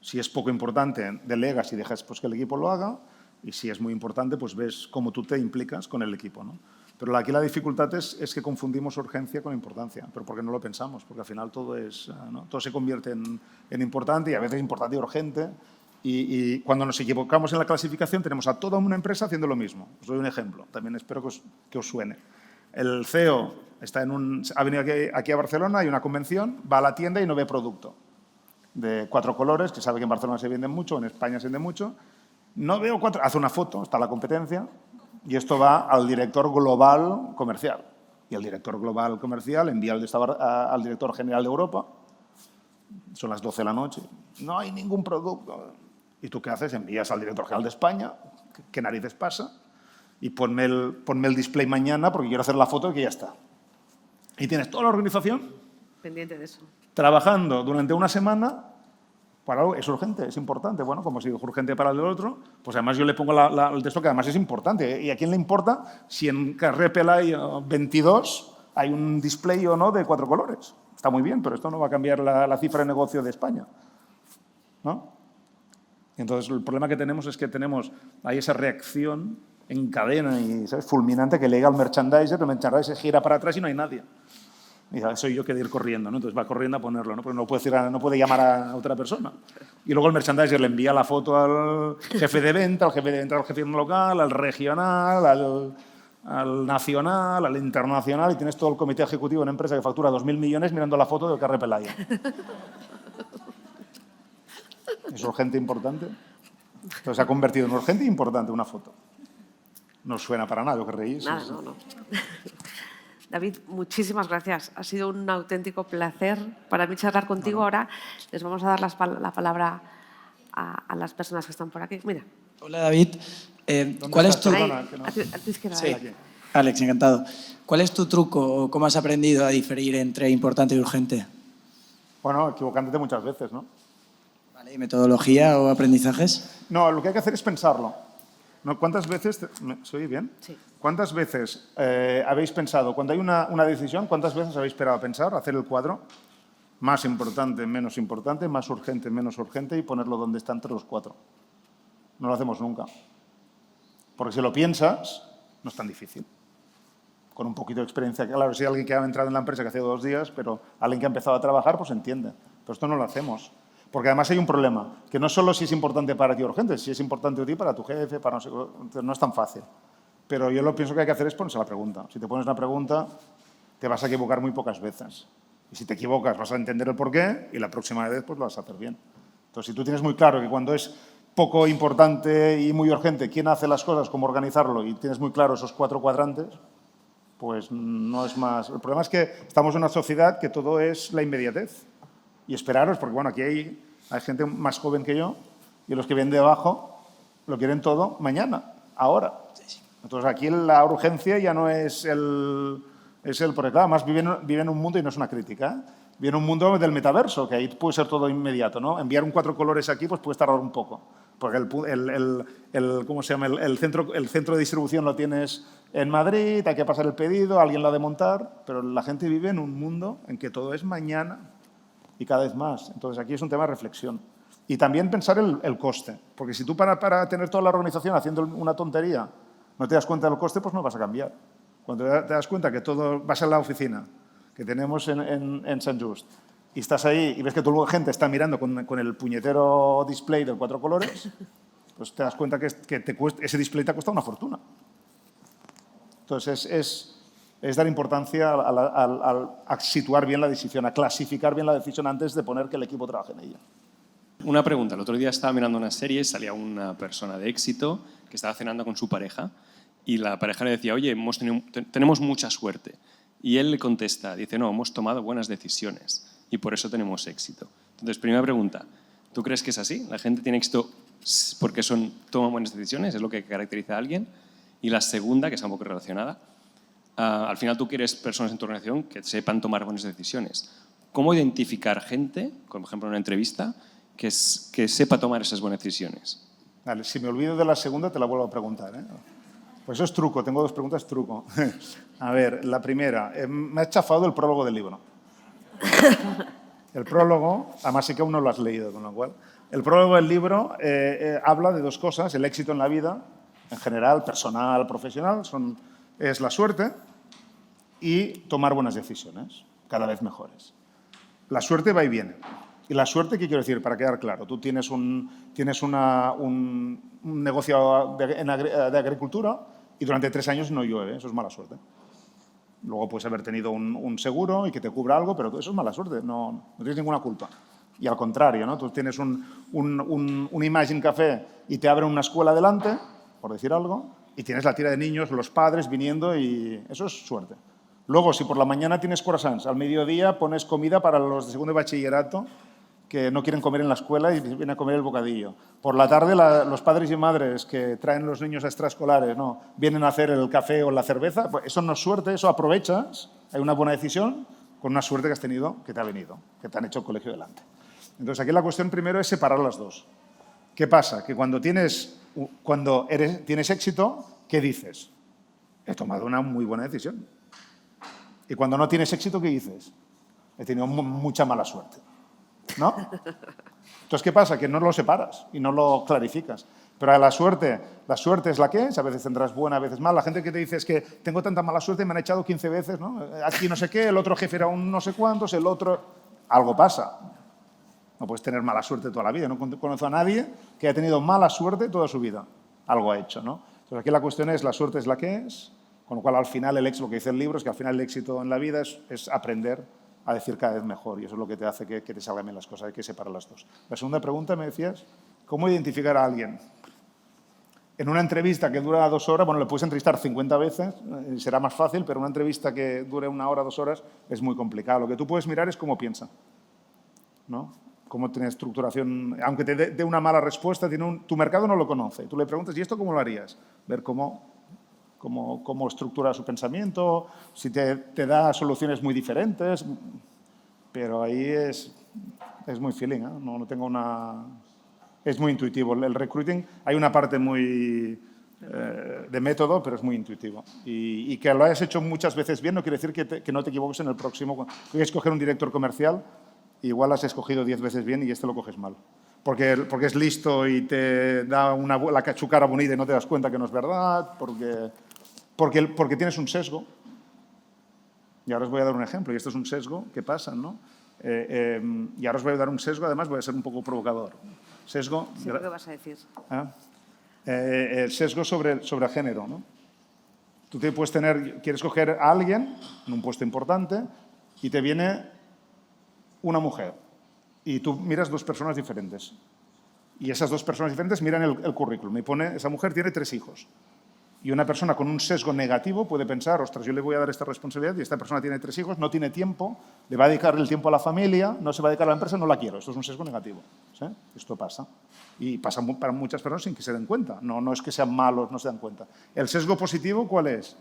Si es poco importante, delegas y dejas pues, que el equipo lo haga. Y si es muy importante, pues ves cómo tú te implicas con el equipo, ¿no? Pero aquí la dificultad es que confundimos urgencia con importancia. Pero porque no lo pensamos, porque al final todo se convierte en importante y a veces importante y urgente. Y cuando nos equivocamos en la clasificación tenemos a toda una empresa haciendo lo mismo. Os doy un ejemplo, también espero que os suene. El CEO ha venido aquí a Barcelona, hay una convención, va a la tienda y no ve producto. De 4 colores, que sabe que en Barcelona se venden mucho, en España se vende mucho. No veo 4, hace una foto, está la competencia, y esto va al director global comercial. Y el director global comercial envía al director general de Europa, son las 12 de la noche, no hay ningún producto. ¿Y tú qué haces? Envías al director general de España, ¿qué narices pasa? Y ponme el display mañana porque quiero hacer la foto y que ya está. Y tienes toda la organización Pendiente de eso. Trabajando durante una semana para algo. Es urgente, es importante. Bueno, como si es urgente para el otro, pues además yo le pongo el texto que además es importante. ¿Y a quién le importa si en Carrer Pelay 22 hay un display o no de 4 colores? Está muy bien, pero esto no va a cambiar la cifra de negocio de España, ¿no? Entonces, el problema que tenemos es que hay esa reacción en cadena y, ¿sabes?, fulminante, que le llega al merchandiser, el merchandiser gira para atrás y no hay nadie. Y dice, soy yo que de ir corriendo, ¿no? Entonces va corriendo a ponerlo, ¿no? Porque no puede llamar a otra persona. Y luego el merchandiser le envía la foto al jefe de venta, al jefe local, al regional, al nacional, al internacional, y tienes todo el comité ejecutivo de una empresa que factura 2.000 millones mirando la foto del Carre Pelaya. ¿Es urgente e importante? Entonces se ha convertido en urgente e importante una foto. No suena para nada, lo que reís. Nada, no. David, muchísimas gracias. Ha sido un auténtico placer para mí charlar contigo. Ahora les vamos a dar la palabra a las personas que están por aquí. Mira. Hola, David. ¿Cuál es tu... A tu izquierda. Sí. Alex, encantado. ¿Cuál es tu truco o cómo has aprendido a diferir entre importante y urgente? Bueno, equivocándote muchas veces, ¿no? Vale, ¿y metodología o aprendizajes? No, lo que hay que hacer es pensarlo. ¿No? ¿Cuántas veces... ¿Se oye bien? Sí. ¿Cuántas veces habéis pensado, cuando hay una decisión, cuántas veces habéis esperado a pensar, hacer el cuadro? Más importante, menos importante, más urgente, menos urgente, y ponerlo donde está entre los 4. No lo hacemos nunca. Porque si lo piensas, no es tan difícil. Con un poquito de experiencia, claro, si hay alguien que ha entrado en la empresa que hace 2 días, pero alguien que ha empezado a trabajar, pues entiende. Pero esto no lo hacemos. Porque además hay un problema, que no solo si es importante para ti o urgente, si es importante para ti, para tu jefe, para no sé, no es tan fácil. Pero yo lo pienso que hay que hacer es ponerse la pregunta. Si te pones una pregunta, te vas a equivocar muy pocas veces. Y si te equivocas, vas a entender el porqué y la próxima vez pues lo vas a hacer bien. Entonces, si tú tienes muy claro que cuando es poco importante y muy urgente quién hace las cosas, cómo organizarlo, y tienes muy claro esos 4 cuadrantes, pues no es más. El problema es que estamos en una sociedad que todo es la inmediatez. Y esperaros, porque bueno, aquí hay gente más joven que yo y los que vienen de abajo lo quieren todo mañana, ahora. Entonces aquí la urgencia ya no es porque claro, además vive en un mundo, y no es una crítica, vive en un mundo del metaverso, que ahí puede ser todo inmediato, ¿no? Enviar un 4 colores aquí pues puede tardar un poco, porque ¿cómo se llama? El centro de distribución lo tienes en Madrid, hay que pasar el pedido, alguien lo ha de montar, pero la gente vive en un mundo en que todo es mañana y cada vez más. Entonces aquí es un tema de reflexión. Y también pensar el coste, porque si tú para tener toda la organización haciendo una tontería no te das cuenta del coste, pues no vas a cambiar. Cuando te das cuenta que todo, vas a la oficina que tenemos en Sant Just y estás ahí y ves que toda la gente está mirando con el puñetero display de 4 colores, pues te das cuenta que ese display te ha costado una fortuna. Entonces es dar importancia a situar bien la decisión, a clasificar bien la decisión antes de poner que el equipo trabaje en ella. Una pregunta. El otro día estaba mirando una serie y salía una persona de éxito que estaba cenando con su pareja y la pareja le decía, oye, tenemos mucha suerte. Y él le contesta, dice, no, hemos tomado buenas decisiones y por eso tenemos éxito. Entonces, primera pregunta, ¿tú crees que es así? ¿La gente tiene éxito porque toman buenas decisiones? ¿Es lo que caracteriza a alguien? Y la segunda, que está un poco relacionada, al final tú quieres personas en tu organización que sepan tomar buenas decisiones. ¿Cómo identificar gente, por ejemplo en una entrevista, que sepa tomar esas buenas decisiones? Vale, si me olvido de la segunda, te la vuelvo a preguntar, ¿eh? Pues eso es truco, tengo 2 preguntas truco. A ver, la primera, me ha chafado el prólogo del libro. El prólogo, además sí que aún no lo has leído, con lo cual, el prólogo del libro habla de 2 cosas, el éxito en la vida, en general, personal, profesional, es la suerte y tomar buenas decisiones, cada vez mejores. La suerte va y viene. ¿Y la suerte qué quiero decir? Para quedar claro, tú tienes un negocio de agricultura y durante 3 años no llueve, eso es mala suerte. Luego puedes haber tenido un seguro y que te cubra algo, pero eso es mala suerte, no tienes ninguna culpa. Y al contrario, ¿no? Tú tienes un Imagine Café y te abren una escuela delante, por decir algo, y tienes la tira de niños, los padres viniendo y eso es suerte. Luego, si por la mañana tienes croissants, al mediodía pones comida para los de segundo de bachillerato que no quieren comer en la escuela y vienen a comer el bocadillo. Por la tarde, los padres y madres que traen los niños a extraescolares, ¿no?, vienen a hacer el café o la cerveza. Pues eso no es suerte, eso aprovechas, hay una buena decisión con una suerte que has tenido, que te ha venido, que te han hecho el colegio delante. Entonces, aquí la cuestión primero es separar las 2. ¿Qué pasa? Que cuando tienes éxito, ¿qué dices? He tomado una muy buena decisión. Y cuando no tienes éxito, ¿qué dices? He tenido mucha mala suerte, ¿no? Entonces, ¿qué pasa? Que no lo separas y no lo clarificas. Pero la suerte es la que es, a veces tendrás buena, a veces mala. La gente que te dice es que tengo tanta mala suerte, me han echado 15 veces, ¿no? Aquí no sé qué, el otro jefe era un no sé cuántos, el otro... Algo pasa. No puedes tener mala suerte toda la vida. No conozco a nadie que haya tenido mala suerte toda su vida. Algo ha hecho, ¿no? Entonces aquí la cuestión es, la suerte es la que es, con lo cual al final el éxito, lo que dice el libro, es que al final el éxito en la vida es aprender a decir cada vez mejor, y eso es lo que te hace que te salgan bien las cosas, hay que separar las dos. La segunda pregunta me decías, ¿cómo identificar a alguien? En una entrevista que dura 2 horas, bueno, le puedes entrevistar 50 veces, será más fácil, pero una entrevista que dure 1 hora, 2 horas, es muy complicado. Lo que tú puedes mirar es cómo piensa, ¿no? Cómo tiene estructuración. Aunque te dé una mala respuesta, tu mercado no lo conoce. Tú le preguntas, ¿y esto cómo lo harías? Ver cómo estructura su pensamiento, si te da soluciones muy diferentes, pero ahí es muy feeling, ¿eh? No tengo una... Es muy intuitivo. El recruiting, hay una parte muy de método, pero es muy intuitivo. Y que lo hayas hecho muchas veces bien no quiere decir que no te equivoques en el próximo. Cuando quieres escoger un director comercial, igual has escogido 10 veces bien y este lo coges mal. Porque es listo y te da su cara bonita y no te das cuenta que no es verdad, porque tienes un sesgo. Y ahora os voy a dar un ejemplo, y esto es un sesgo que pasa, ¿no? Y ahora os voy a dar un sesgo, además voy a ser un poco provocador. Sesgo... Sí, ¿qué vas a decir? El sesgo sobre género, ¿no? Tú quieres coger a alguien en un puesto importante y te viene una mujer y tú miras 2 personas diferentes y esas 2 personas diferentes miran el currículum y pone, esa mujer tiene 3 hijos. Y una persona con un sesgo negativo puede pensar, ostras, yo le voy a dar esta responsabilidad y esta persona tiene 3 hijos, no tiene tiempo, le va a dedicar el tiempo a la familia, no se va a dedicar a la empresa, no la quiero. Esto es un sesgo negativo. ¿Sí? Esto pasa. Y pasa para muchas personas sin que se den cuenta. No es que sean malos, no se dan cuenta. ¿El sesgo positivo cuál es?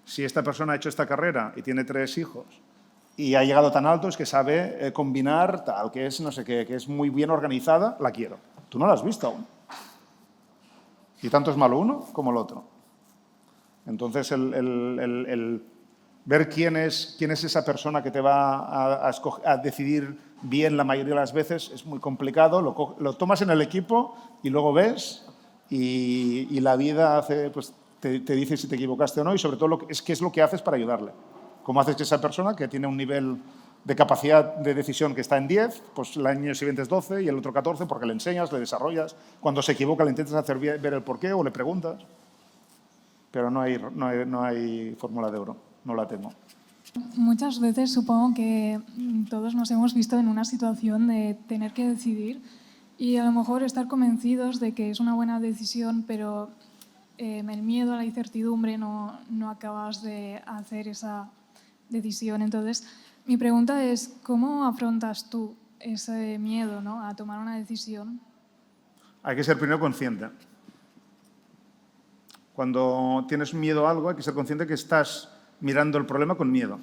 Si esta persona ha hecho esta carrera y tiene 3 hijos y ha llegado tan alto, es que sabe combinar tal, que es no sé qué, que es muy bien organizada, la quiero. Tú no la has visto aún. Y tanto es malo uno como el otro. Entonces, el ver quién es esa persona que te va a decidir bien la mayoría de las veces es muy complicado. Lo tomas en el equipo y luego ves y la vida te dice si te equivocaste o no y sobre todo qué es lo que haces para ayudarle. ¿Cómo haces que esa persona que tiene un nivel de capacidad de decisión que está en 10, pues el año siguiente es 12 y el otro 14 porque le enseñas, le desarrollas. Cuando se equivoca le intentas hacer ver el porqué o le preguntas. Pero no hay fórmula de oro, no la tengo. Muchas veces supongo que todos nos hemos visto en una situación de tener que decidir y a lo mejor estar convencidos de que es una buena decisión, pero el miedo a la incertidumbre no acabas de hacer esa decisión. Entonces, mi pregunta es, ¿cómo afrontas tú ese miedo, ¿no?, a tomar una decisión? Hay que ser primero consciente. Cuando tienes miedo a algo, hay que ser consciente que estás mirando el problema con miedo.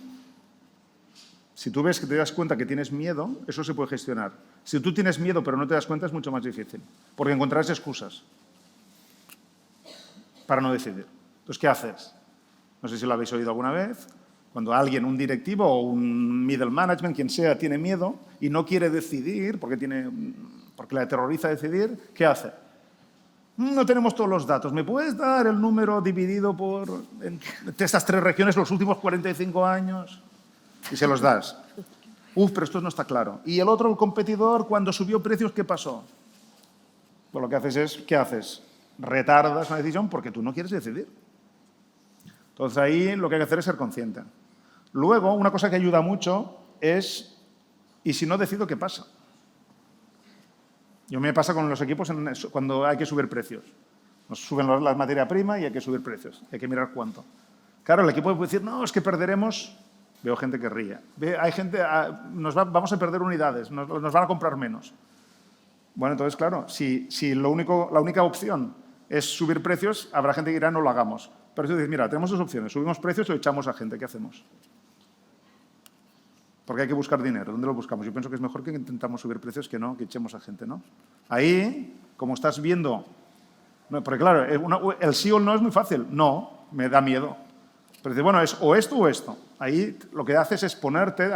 Si tú ves que te das cuenta que tienes miedo, eso se puede gestionar. Si tú tienes miedo pero no te das cuenta, es mucho más difícil, porque encontrarás excusas para no decidir. Entonces, ¿qué haces? No sé si lo habéis oído alguna vez. Cuando alguien, un directivo o un middle management, quien sea, tiene miedo y no quiere decidir porque le aterroriza decidir, ¿qué hace? No tenemos todos los datos. ¿Me puedes dar el número dividido entre estas 3 regiones los últimos 45 años? Y se los das. Pero esto no está claro. Y el otro, el competidor, cuando subió precios, ¿qué pasó? Pues lo que haces es, ¿qué haces? Retardas una decisión porque tú no quieres decidir. Entonces ahí lo que hay que hacer es ser consciente. Luego, una cosa que ayuda mucho es, ¿y si no decido, qué pasa? Yo me pasa con los equipos cuando hay que subir precios. Nos suben la materia prima y hay que subir precios. Hay que mirar cuánto. Claro, el equipo puede decir, no, es que perderemos. Veo gente que ríe. Hay gente, vamos a perder unidades, nos van a comprar menos. Bueno, entonces, claro, si la única opción es subir precios, habrá gente que dirá, no lo hagamos. Pero tú dices, mira, tenemos 2 opciones. Subimos precios o echamos a gente. ¿Qué hacemos? Porque hay que buscar dinero. ¿Dónde lo buscamos? Yo pienso que es mejor que intentamos subir precios que echemos a gente, ¿no? Ahí, como estás viendo... Porque claro, el sí o el no es muy fácil. No, me da miedo. Pero dices, bueno, es o esto o esto. Ahí lo que haces es ponerte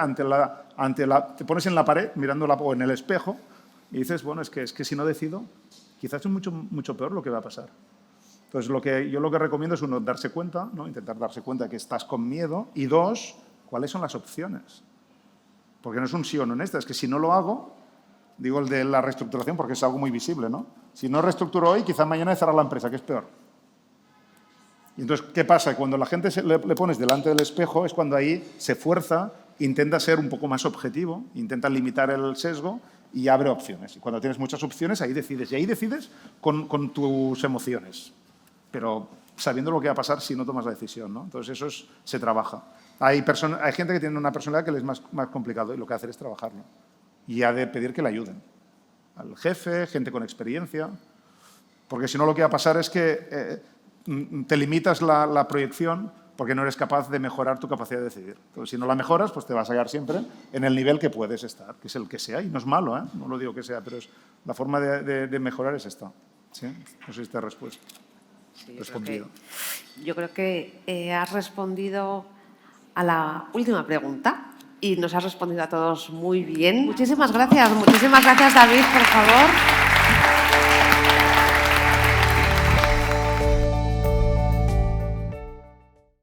te pones en la pared, mirándola o en el espejo, y dices, bueno, es que si no decido, quizás es mucho peor lo que va a pasar. Entonces, yo lo que recomiendo es, uno, darse cuenta, ¿no? Intentar darse cuenta que estás con miedo, y dos, cuáles son las opciones. Porque no es un sí o no en esta, es que si no lo hago, digo el de la reestructuración porque es algo muy visible, ¿no? Si no reestructuro hoy, quizá mañana he cerrado la empresa, que es peor. Y entonces, ¿qué pasa? Cuando la gente le pones delante del espejo es cuando ahí se fuerza, intenta ser un poco más objetivo, intenta limitar el sesgo y abre opciones. Y cuando tienes muchas opciones, ahí decides. Y ahí decides con tus emociones, pero sabiendo lo que va a pasar si no tomas la decisión, ¿no? Entonces, eso se trabaja. Hay gente que tiene una personalidad que les es más complicado y lo que hacer es trabajarlo. Y ha de pedir que le ayuden. Al jefe, gente con experiencia, porque si no lo que va a pasar es que te limitas la proyección porque no eres capaz de mejorar tu capacidad de decidir. Entonces, si no la mejoras, pues te vas a quedar siempre en el nivel que puedes estar, que es el que sea, y no es malo, no lo digo que sea, pero la forma de mejorar es esta. ¿Sí? No sé si te he respondido. Yo creo que has respondido a la última pregunta y nos has respondido a todos muy bien. Muchísimas gracias, David, por favor.